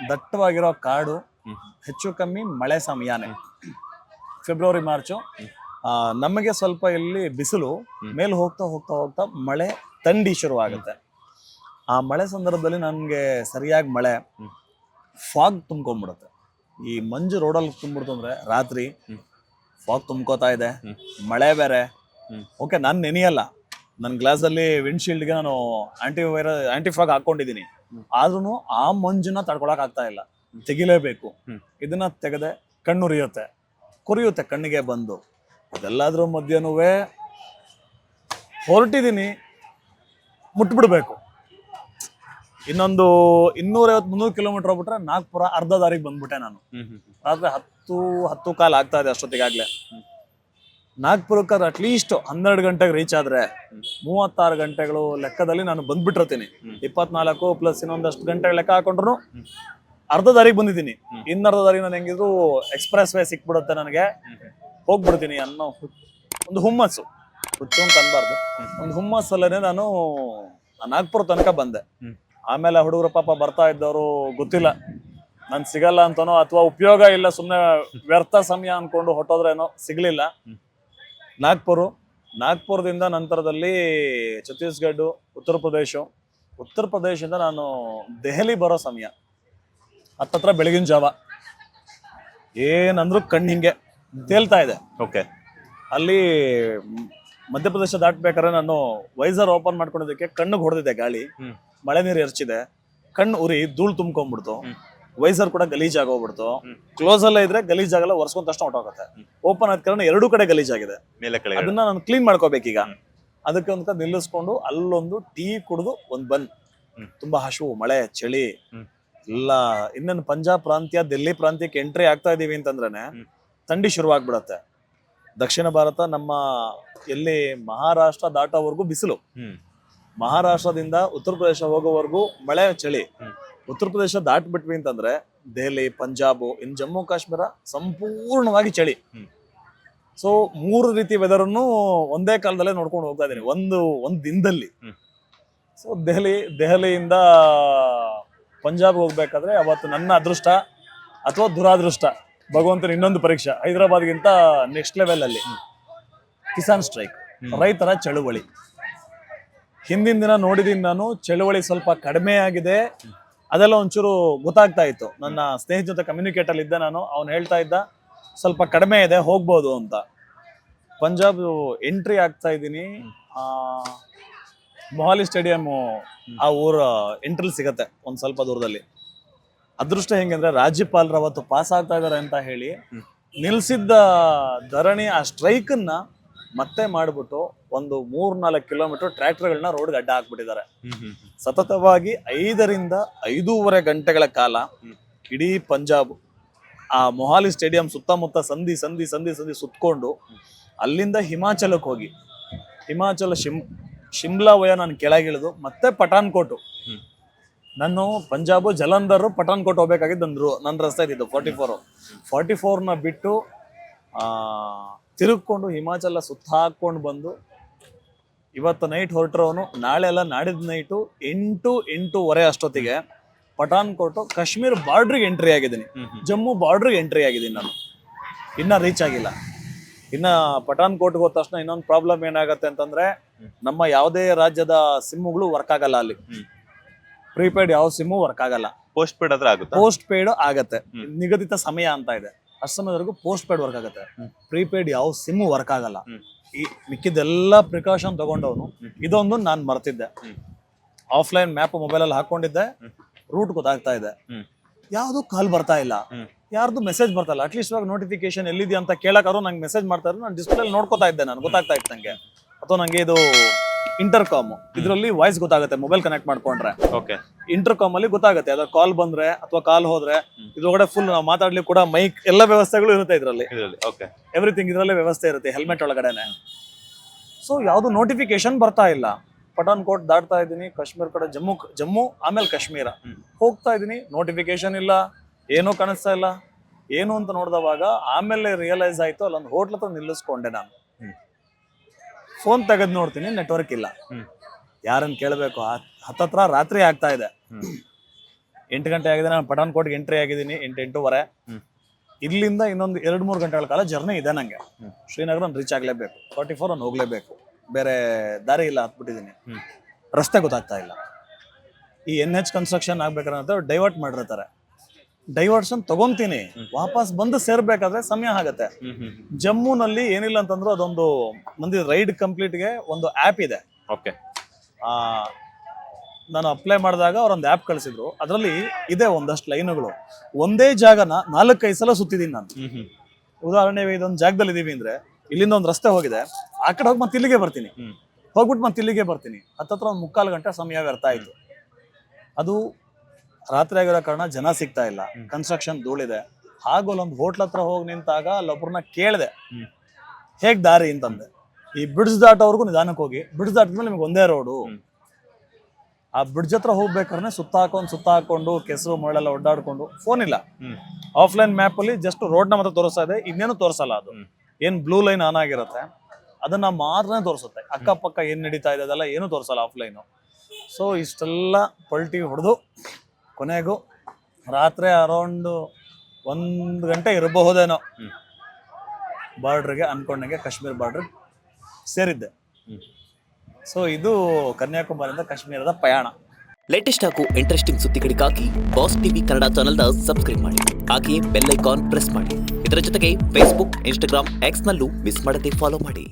ದಟ್ಟವಾಗಿರೋ ಕಾಡು, ಹೆಚ್ಚು ಕಮ್ಮಿ ಮಳೆ ಸಮಯನೇ. February March. ನಮಗೆ ಸ್ವಲ್ಪ ಇಲ್ಲಿ ಬಿಸಿಲು, ಮೇಲೆ ಹೋಗ್ತಾ ಹೋಗ್ತಾ ಹೋಗ್ತಾ ಮಳೆ ಥಂಡಿ ಶುರುವಾಗುತ್ತೆ. ಆ ಮಳೆ ಸಂದರ್ಭದಲ್ಲಿ ನನಗೆ ಸರಿಯಾಗಿ ಮಳೆ ಫಾಗ್ ತುಂಬ್ಕೊಂಡ್ಬಿಡುತ್ತೆ. ಈ ಮಂಜು ರೋಡಲ್ಲಿ ತುಂಬಿಡ್ತು ಅಂದ್ರೆ ರಾತ್ರಿ ಫಾಗ್ ತುಂಬ್ಕೋತಾ ಇದೆ, ಮಳೆ ಬೇರೆ. ಓಕೆ, ನಾನು ನೆನೆಯಲ್ಲ, ನನ್ನ ಗ್ಲಾಸಲ್ಲಿ ವಿಂಡ್ಶೀಲ್ಡ್ಗೆ ನಾನು ಆಂಟಿ ಫಾಗ್ ಹಾಕೊಂಡಿದ್ದೀನಿ. ಆದ್ರೂ ಆ ಮಂಜನ್ನ ತಡ್ಕೊಳಕ್ ಆಗ್ತಾ ಇಲ್ಲ, ತೆಗಿಲೇಬೇಕು. ಇದನ್ನ ತೆಗೆದೆ ಕಣ್ಣುರಿಯುತ್ತೆ, ಕುರಿಯುತ್ತೆ ಕಣ್ಣಿಗೆ ಬಂದು. ಅದೆಲ್ಲಾದ್ರೂ ಮಧ್ಯನೂ ಹೊರಟಿದ್ದೀನಿ, ಮುಟ್ಬಿಡ್ಬೇಕು. ಇನ್ನೊಂದು 250-300 ಕಿಲೋಮೀಟರ್ ಹೋಗ್ಬಿಟ್ರೆ ನಾಗ್ಪುರ ಅರ್ಧ ದಾರಿಗೆ ಬಂದ್ಬಿಟ್ಟೆ ನಾನು. ರಾತ್ರಿ 10 ಕಾಲ ಆಗ್ತಾ ಇದೆ ಅಷ್ಟೊತ್ತಿಗಾಗ್ಲೆ. ನಾಗ್ಪುರಕ್ಕೆ ಅಟ್ಲೀಸ್ಟ್ 12 ಗಂಟೆಗೆ ರೀಚ್ ಆದ್ರೆ 36 ಗಂಟೆಗಳು ಲೆಕ್ಕದಲ್ಲಿ ನಾನು ಬಂದ್ಬಿಟ್ಟಿರ್ತೀನಿ. 24 ಪ್ಲಸ್ ಇನ್ನೊಂದಷ್ಟು ಗಂಟೆ ಲೆಕ್ಕ ಹಾಕೊಂಡ್ರು ಅರ್ಧ ದಾರಿಗೆ ಬಂದಿದ್ದೀನಿ. ಇನ್ನರ್ಧ ದಾರಿಗೆ ನಾನು ಹೆಂಗಿದ್ರು ಎಕ್ಸ್ಪ್ರೆಸ್ ವೇ ಸಿಕ್ಬಿಡುತ್ತೆ ನನಗೆ, ಹೋಗ್ಬಿಡ್ತೀನಿ ಅನ್ನೋ ಒಂದು ಹುಮ್ಮಸ್ಸು. ಹುಚ್ಚು ಅಂತ ಅನ್ಬಾರ್ದು, ಒಂದು ಹುಮ್ಮಸ್ಸಲ್ಲೇ ನಾನು ನಾಗ್ಪುರ ತನಕ ಬಂದೆ. ಆಮೇಲೆ ಹುಡುಗರು ಪಾಪ ಬರ್ತಾ ಇದ್ದವರು ಗೊತ್ತಿಲ್ಲ ನಾನು ಸಿಗಲ್ಲ ಅಂತನೋ ಅಥವಾ ಉಪಯೋಗ ಇಲ್ಲ ಸುಮ್ಮನೆ ವ್ಯರ್ಥ ಸಮಯ ಅನ್ಕೊಂಡು ಹೊಟ್ಟೋದ್ರೇನೋ ಸಿಗ್ಲಿಲ್ಲ. ನಾಗ್ಪುರದಿಂದ ನಂತರದಲ್ಲಿ ಛತ್ತೀಸ್ಗಢ, ಉತ್ತರ ಪ್ರದೇಶದಿಂದ ನಾನು ದೆಹಲಿ ಬರೋ ಸಮಯ ಹತ್ತತ್ರ ಬೆಳಗಿನ ಜಾವ. ಏನಂದ್ರು ಕಣ್ಣು ಹಿಂಗೆ ತೇಲ್ತಾ ಇದೆ. ಓಕೆ, ಅಲ್ಲಿ ಮಧ್ಯಪ್ರದೇಶ ದಾಟ್ಬೇಕಾದ್ರೆ ನಾನು ವೈಸರ್ ಓಪನ್ ಮಾಡ್ಕೊಂಡಿದ್ದಕ್ಕೆ ಕಣ್ಣಿಗೆ ಹೊಡೆದಿದೆ ಗಾಳಿ, ಮಳೆ ನೀರು ಎರಚಿದೆ, ಕಣ್ಣು ಉರಿ ಧೂಳು ತುಂಬ್ಕೊಂಡ್ಬಿಡ್ತು, ವೈಸರ್ ಕೂಡ ಗಲೀಜಾಗೋಗ್ಬಿಡ್ತು. ಕ್ಲೋಸ್ ಅಲ್ಲೇ ಇದ್ರೆ ಗಲೀಜಾಗಲ್ಲ, ಒರ್ಸ್ಕೊಂಡ್ ತಕ್ಷಣ ಹೊಟ್ಟೋಗುತ್ತೆ. ಓಪನ್ ಆದ ಕಾರಣ 2 ಕಡೆ ಗಲೀಜಾಗಿದೆ. ಅದನ್ನ ನಾನು ಕ್ಲೀನ್ ಮಾಡ್ಕೋಬೇಕೀಗ. ಅದಕ್ಕೆ ಒಂದು ನಿಲ್ಲಿಸ್ಕೊಂಡು ಅಲ್ಲೊಂದು ಟೀ ಕುಡಿದು ಒಂದು ತುಂಬಾ ಹಸಿವು, ಮಳೆ, ಚಳಿ ಎಲ್ಲ. ಇನ್ನೇನು ಪಂಜಾಬ್ ಪ್ರಾಂತ್ಯ, ದಿಲ್ಲಿ ಪ್ರಾಂತ್ಯಕ್ಕೆ ಎಂಟ್ರಿ ಆಗ್ತಾ ಇದೀವಿ ಅಂತಂದ್ರೇನೆ ಥಂಡಿ ಶುರುವಾಗ್ಬಿಡತ್ತೆ. ದಕ್ಷಿಣ ಭಾರತ ನಮ್ಮ ಎಲ್ಲಿ ಮಹಾರಾಷ್ಟ್ರ ದಾಟೋವರೆಗೂ ಬಿಸಿಲು, ಮಹಾರಾಷ್ಟ್ರದಿಂದ ಉತ್ತರ ಪ್ರದೇಶ ಹೋಗೋವರೆಗೂ ಮಳೆ, ಚಳಿ. ಉತ್ತರ ಪ್ರದೇಶ ದಾಟ್ಬಿಟ್ವಿ ಅಂತಂದ್ರೆ ದೆಹಲಿ, ಪಂಜಾಬ್, ಇನ್ ಜಮ್ಮು ಕಾಶ್ಮೀರ ಸಂಪೂರ್ಣವಾಗಿ ಚಳಿ. ಸೊ 3 ರೀತಿ ವೆದರ್ ಅನ್ನು ಒಂದೇ ಕಾಲದಲ್ಲೇ ನೋಡ್ಕೊಂಡು ಹೋಗ್ತಾ ಇದೀನಿ ಒಂದು ದಿನದಲ್ಲಿ. ಸೊ ದೆಹಲಿಯಿಂದ ಪಂಜಾಬ್ ಹೋಗ್ಬೇಕಾದ್ರೆ ಅವತ್ತು ನನ್ನ ಅದೃಷ್ಟ ಅಥವಾ ದುರಾದೃಷ್ಟ, ಭಗವಂತನ ಇನ್ನೊಂದು ಪರೀಕ್ಷೆ. ಹೈದರಾಬಾದ್ಗಿಂತ ನೆಕ್ಸ್ಟ್ ಲೆವೆಲ್ ಅಲ್ಲಿ ಕಿಸಾನ್ ಸ್ಟ್ರೈಕ್, ರೈತರ ಚಳುವಳಿ. ಹಿಂದಿನ ದಿನ ನೋಡಿದೀನಿ ನಾನು, ಚಳುವಳಿ ಸ್ವಲ್ಪ ಕಡಿಮೆ ಆಗಿದೆ, ಅದೆಲ್ಲ ಒಂಚೂರು ಗೊತ್ತಾಗ್ತಾ ಇತ್ತು. ನನ್ನ ಸ್ನೇಹಿತ ಜೊತೆ ಕಮ್ಯುನಿಕೇಟ್ ಅಲ್ಲಿ ಇದ್ದೆ ನಾನು, ಅವ್ನು ಹೇಳ್ತಾ ಇದ್ದ ಸ್ವಲ್ಪ ಕಡಿಮೆ ಇದೆ, ಹೋಗ್ಬೋದು ಅಂತ. ಪಂಜಾಬ್ ಎಂಟ್ರಿ ಆಗ್ತಾ ಇದ್ದೀನಿ, ಮೊಹಾಲಿ ಸ್ಟೇಡಿಯಂ ಆ ಊರ ಎಂಟ್ರಿ ಸಿಗತ್ತೆ ಒಂದ್ ಸ್ವಲ್ಪ ದೂರದಲ್ಲಿ. ಅದೃಷ್ಟ ಹೆಂಗಂದ್ರೆ ರಾಜ್ಯಪಾಲರು ಅವತ್ತು ಪಾಸ್ ಆಗ್ತಾ ಇದಾರೆ ಅಂತ ಹೇಳಿ ನಿಲ್ಸಿದ್ದ ಧರಣಿ, ಆ ಸ್ಟ್ರೈಕ್ ಅನ್ನ ಮತ್ತೆ ಮಾಡ್ಬಿಟ್ಟು ಒಂದು 3-4 ಕಿಲೋಮೀಟರ್ ಟ್ರ್ಯಾಕ್ಟರ್ಗಳನ್ನ ರೋಡ್ಗೆ ಅಡ್ಡ ಹಾಕ್ಬಿಟ್ಟಿದ್ದಾರೆ. ಸತತವಾಗಿ 5ರಿಂದ 5.5 ಗಂಟೆಗಳ ಕಾಲ ಇಡೀ ಪಂಜಾಬ್ ಆ ಮೊಹಾಲಿ ಸ್ಟೇಡಿಯಂ ಸುತ್ತಮುತ್ತ ಸಂಧಿ ಸುತ್ಕೊಂಡು ಅಲ್ಲಿಂದ ಹಿಮಾಚಲಕ್ಕೆ ಹೋಗಿ, ಹಿಮಾಚಲ ಶಿಮ್ಲಾ ವಯ ನಾನು ಕೆಳಗಿಳಿದು ಮತ್ತೆ ಪಠಾನ್ಕೋಟು. ನಾನು ಪಂಜಾಬ್, ಜಲಂಧರ್, ಪಠಾನ್ಕೋಟ್ ಹೋಗ್ಬೇಕಾಗಿದ್ದು ನನ್ನ ರಸ್ತೆ ಇದ್ದಿದ್ದು 44ನ ಬಿಟ್ಟು ತಿರುಗ್ಕೊಂಡು ಹಿಮಾಚಲ ಸುತ್ತ ಹಾಕೊಂಡು ಬಂದು ಇವತ್ತು ನೈಟ್ ಹೊರಟಿರೋನು ನಾಳೆ ಎಲ್ಲ ನಾಡಿದ ನೈಟು 8-8:30 ಅಷ್ಟೊತ್ತಿಗೆ ಪಠಾನ್ಕೋಟು ಕಾಶ್ಮೀರ್ ಬಾರ್ಡ್ರಿಗೆ ಎಂಟ್ರಿ ಆಗಿದ್ದೀನಿ, ಜಮ್ಮು ಬಾರ್ಡ್ರಿಗೆ ಎಂಟ್ರಿ ಆಗಿದ್ದೀನಿ. ನಾನು ಇನ್ನ ರೀಚ್ ಆಗಿಲ್ಲ. ಇನ್ನ ಪಠಾನ್ಕೋಟ್ಗೆ ಹೋದ ತಕ್ಷಣ ಇನ್ನೊಂದು ಪ್ರಾಬ್ಲಮ್ ಏನಾಗತ್ತೆ ಅಂತಂದ್ರೆ, ನಮ್ಮ ಯಾವುದೇ ರಾಜ್ಯದ ಸಿಮ್ಗಳು ವರ್ಕ್ ಆಗಲ್ಲ ಅಲ್ಲಿ. ಪ್ರೀಪೇಯ್ಡ್ ಯಾವ ಸಿಮ್ಮು ವರ್ಕ್ ಆಗಲ್ಲ, ಪೋಸ್ಟ್ ಪೇಡ್ ಆದ್ರೆ ಆಗುತ್ತೆ. ಪೋಸ್ಟ್ ಪೇಯ್ಡ್ ಆಗತ್ತೆ, ನಿಗದಿತ ಸಮಯ ಅಂತ ಇದೆ, ಅಷ್ಟು ಸಮಯದವರೆಗೂ ಪೋಸ್ಟ್ ಪೇಯ್ಡ್ ವರ್ಕ್ ಆಗುತ್ತೆ. ಪ್ರೀಪೇಯ್ಡ್ ಯಾವ ಸಿಮ್ಮು ವರ್ಕ್ ಆಗಲ್ಲ. ಈ ಮಿಕ್ಕಿದೆಲ್ಲ ಪ್ರಿಕಾಷನ್ ತಗೊಂಡವನು ಇದೊಂದು ನಾನು ಮರ್ತಿದ್ದೆ. ಆಫ್ಲೈನ್ ಮ್ಯಾಪ್ ಮೊಬೈಲ್ ಅಲ್ಲಿ ಹಾಕೊಂಡಿದ್ದೆ, ರೂಟ್ ಗೊತ್ತಾಗ್ತಾ ಇದೆ, ಯಾವ್ದು ಕಾಲ್ ಬರ್ತಾ ಇಲ್ಲ, ಯಾರ್ದು ಮೆಸೇಜ್ ಬರ್ತಾ ಇಲ್ಲ. ಅಟ್ಲೀಸ್ಟ್ ಇವಾಗ ನೋಟಿಫಿಕೇಶನ್ ಎಲ್ಲಿದೆ ಅಂತ ಕೇಳಕ್ಕಾದ್ರು ನಂಗೆ ಮೆಸೇಜ್ ಮಾಡ್ತಾ ಇದ್ರು, ನಾನು ಡಿಸ್ಪ್ಲೇ ನೋಡ್ಕೋತಾ ಇದ್ದೆ, ನಾನು ಗೊತ್ತಾಗ್ತಾ ಇತ್ತು ನಂಗೆ. ಅಥವಾ ನಂಗೆ ಇದು ಇಂಟರ್ಕಾಮ್, ಇದರಲ್ಲಿ ವಾಯ್ಸ್ ಗೊತ್ತಾಗುತ್ತೆ ಮೊಬೈಲ್ ಕನೆಕ್ಟ್ ಮಾಡ್ಕೊಂಡ್ರೆ. ಇಂಟರ್ಕಾಮ್ ಅಲ್ಲಿ ಗೊತ್ತಾಗುತ್ತೆ ಅದ್ರ ಕಾಲ್ ಬಂದ್ರೆ ಅಥವಾ ಕಾಲ್ ಹೋದ್ರೆ. ಇದ್ರೊಳಗಡೆ ಫುಲ್ ನಾವು ಮಾತಾಡ್ಲಿಕ್ಕೆ ಕೂಡ ಮೈಕ್ ಎಲ್ಲ ವ್ಯವಸ್ಥೆಗಳು ಇರುತ್ತೆ ಇದರಲ್ಲಿ, ಎವ್ರಿಥಿಂಗ್ ಇದರಲ್ಲೇ ವ್ಯವಸ್ಥೆ ಇರುತ್ತೆ ಹೆಲ್ಮೆಟ್ ಒಳಗಡೆನೆ. ಸೊ ಯಾವ್ದು ನೋಟಿಫಿಕೇಶನ್ ಬರ್ತಾ ಇಲ್ಲ. ಪಠಾನ್ಕೋಟ್ ದಾಟ್ತಾ ಇದ್ದೀನಿ, ಕಾಶ್ಮೀರ್ ಕಡೆ ಜಮ್ಮು ಆಮೇಲೆ ಕಾಶ್ಮೀರ ಹೋಗ್ತಾ ಇದ್ದೀನಿ, ನೋಟಿಫಿಕೇಶನ್ ಇಲ್ಲ, ಏನೂ ಕಾಣಿಸ್ತಾ ಇಲ್ಲ. ಏನು ಅಂತ ನೋಡಿದವಾಗ ಆಮೇಲೆ ರಿಯಲೈಸ್ ಆಯ್ತು, ಅಲ್ಲೊಂದು ಹೋಟ್ಲ್ ಹತ್ರ ನಿಲ್ಲಿಸ್ಕೊಂಡೆ ನಾನು. ಫೋನ್ ತೆಗೆದು ನೋಡ್ತೀನಿ, ನೆಟ್ವರ್ಕ್ ಇಲ್ಲ. ಯಾರನ್ನ ಕೇಳಬೇಕು, ಹತ್ತತ್ರ ರಾತ್ರಿ ಆಗ್ತಾ ಇದೆ. 8 ಗಂಟೆ ಆಗಿದೆ, ನಾನು ಪಠಾನ್ಕೋಟ್ಗೆ ಎಂಟ್ರಿ ಆಗಿದ್ದೀನಿ 8-8:30. ಇಲ್ಲಿಂದ ಇನ್ನೊಂದು 2-3 ಗಂಟೆಗಳ ಕಾಲ ಜರ್ನಿ ಇದೆ ನಂಗೆ. ಶ್ರೀನಗರ ರೀಚ್ ಆಗ್ಲೇಬೇಕು, 44 ನಾನು ಹೋಗ್ಲೇಬೇಕು, ಬೇರೆ ದಾರಿ ಇಲ್ಲ, ಹತ್ಬಿಟ್ಟಿದ್ದೀನಿ. ರಸ್ತೆ ಗೊತ್ತಾಗ್ತಾ ಇಲ್ಲ. ಈ NH ಕನ್ಸ್ಟ್ರಕ್ಷನ್ ಆಗ್ಬೇಕಾದ್ರೆ ಡೈವರ್ಟ್ ಮಾಡಿರ್ತಾರೆ. ಡೈವರ್ಷನ್ ತಗೊಂತೀನಿ, ವಾಪಸ್ ಬಂದು ಸೇರ್ಬೇಕಾದ್ರೆ ಸಮಯ ಆಗತ್ತೆ. ಜಮ್ಮುನಲ್ಲಿ ಏನಿಲ್ಲ ಅಂತಂದ್ರು ಅದೊಂದು ಮಂದಿ ರೈಡ್ ಕಂಪ್ಲೀಟ್ಗೆ ಒಂದು ಆ್ಯಪ್ ಇದೆ. ಓಕೆ. ನಾನು ಅಪ್ಲೈ ಮಾಡಿದಾಗ ಅವ್ರೊಂದು ಆ್ಯಪ್ ಕಳಿಸಿದ್ರು. ಅದರಲ್ಲಿ ಇದೆ ಒಂದಷ್ಟು ಲೈನುಗಳು. ಒಂದೇ ಜಾಗನ 4-5 ಸಲ ಸುತ್ತಿದ್ದೀನಿ ನಾನು. ಉದಾಹರಣೆಗೆ ಇದೊಂದು ಜಾಗದಲ್ಲಿ ಇದೀವಿ ಅಂದ್ರೆ ಇಲ್ಲಿಂದ ಒಂದು ರಸ್ತೆ ಹೋಗಿದೆ, ಆ ಕಡೆ ಹೋಗಿ ಮತ್ತೆ ಇಲ್ಲಿಗೆ ಬರ್ತೀನಿ, ಹೋಗ್ಬಿಟ್ಟು ಮತ್ತೆ ಇಲ್ಲಿಗೆ ಬರ್ತೀನಿ. ಹತ್ತತ್ರ ಒಂದು 3/4 ಗಂಟೆ ಸಮಯ ವ್ಯರ್ಥ ಆಯ್ತು. ಅದು ರಾತ್ರಿ ಆಗಿರೋ ಕಾರಣ ಜನ ಸಿಗ್ತಾ ಇಲ್ಲ, ಕನ್ಸ್ಟ್ರಕ್ಷನ್ ಧೂಳಿದೆ. ಹಾಗೂ ಅಲ್ಲೊಂದು ಹೋಟ್ಲ್ ಹತ್ರ ಹೋಗಿ ನಿಂತಾಗ ಅಲ್ಲೊಬ್ರನ್ನ ಕೇಳಿದೆ ಹೇಗ್ ದಾರಿ ಅಂತಂದೆ. ಈ ಬ್ರಿಡ್ಜ್ ದಾಟೋವರೆಗೂ ನಿಧಾನಕ್ಕೆ ಹೋಗಿ, ಬ್ರಿಡ್ಜ್ ದಾಟಿದ್ಮೇಲೆ ನಿಮ್ಗೆ ಒಂದೇ ರೋಡು. ಆ ಬ್ರಿಡ್ಜ್ ಹತ್ರ ಹೋಗ್ಬೇಕಾದ್ರೆ ಸುತ್ತ ಹಾಕೊಂಡು ಕೆಸರು ಮಳೆಲ್ಲ ಒಡ್ಡಾಡ್ಕೊಂಡು, ಫೋನ್ ಇಲ್ಲ, ಆಫ್ಲೈನ್ ಮ್ಯಾಪ್ ಅಲ್ಲಿ ಜಸ್ಟ್ ರೋಡ್ ನ ಮಾತ್ರ ತೋರಿಸ್ತಾ ಇದೆ, ಇನ್ನೇನು ತೋರಿಸಲ್ಲ. ಅದು ಏನ್ ಬ್ಲೂ ಲೈನ್ ಆನ್ ಆಗಿರುತ್ತೆ ಅದನ್ನ ಮಾತ್ರನೇ ತೋರಿಸುತ್ತೆ, ಅಕ್ಕಪಕ್ಕ ಏನ್ ನಡೀತಾ ಇದೆ ಅದೆಲ್ಲ ಏನು ತೋರಿಸಲ್ಲ ಆಫ್ಲೈನು. ಸೊ ಇಷ್ಟೆಲ್ಲ ಪಲ್ಟಿ ಹೊಡೆದು ಕೊನೆಗೂ ರಾತ್ರಿ ಅರೌಂಡ್ 1 ಗಂಟೆ ಇರಬಹುದೇನೋ ಬಾರ್ಡ್ರಿಗೆ ಅನ್ಕೊಂಡಂಗೆ ಕಾಶ್ಮೀರ್ ಬಾರ್ಡ್ರ್ ಸೇರಿದ್ದೆ. ಸೊ ಇದು ಕನ್ಯಾಕುಮಾರಿಯಿಂದ ಕಾಶ್ಮೀರದ ಪಯಣ. ಲೇಟೆಸ್ಟ್ ಹಾಗೂ ಇಂಟ್ರೆಸ್ಟಿಂಗ್ ಸುದ್ದಿಗಳಿಗಾಗಿ ಬಾಸ್ ಟಿವಿ ಕನ್ನಡ ಚಾನೆಲ್ನ ಸಬ್ಸ್ಕ್ರೈಬ್ ಮಾಡಿ. ಹಾಗೆಯೇ ಬೆಲ್ ಐಕಾನ್ ಪ್ರೆಸ್ ಮಾಡಿ. ಇದರ ಜೊತೆಗೆ ಫೇಸ್ಬುಕ್, ಇನ್ಸ್ಟಾಗ್ರಾಮ್, ಎಕ್ಸ್ನಲ್ಲೂ ಮಿಸ್ ಮಾಡದೆ ಫಾಲೋ ಮಾಡಿ.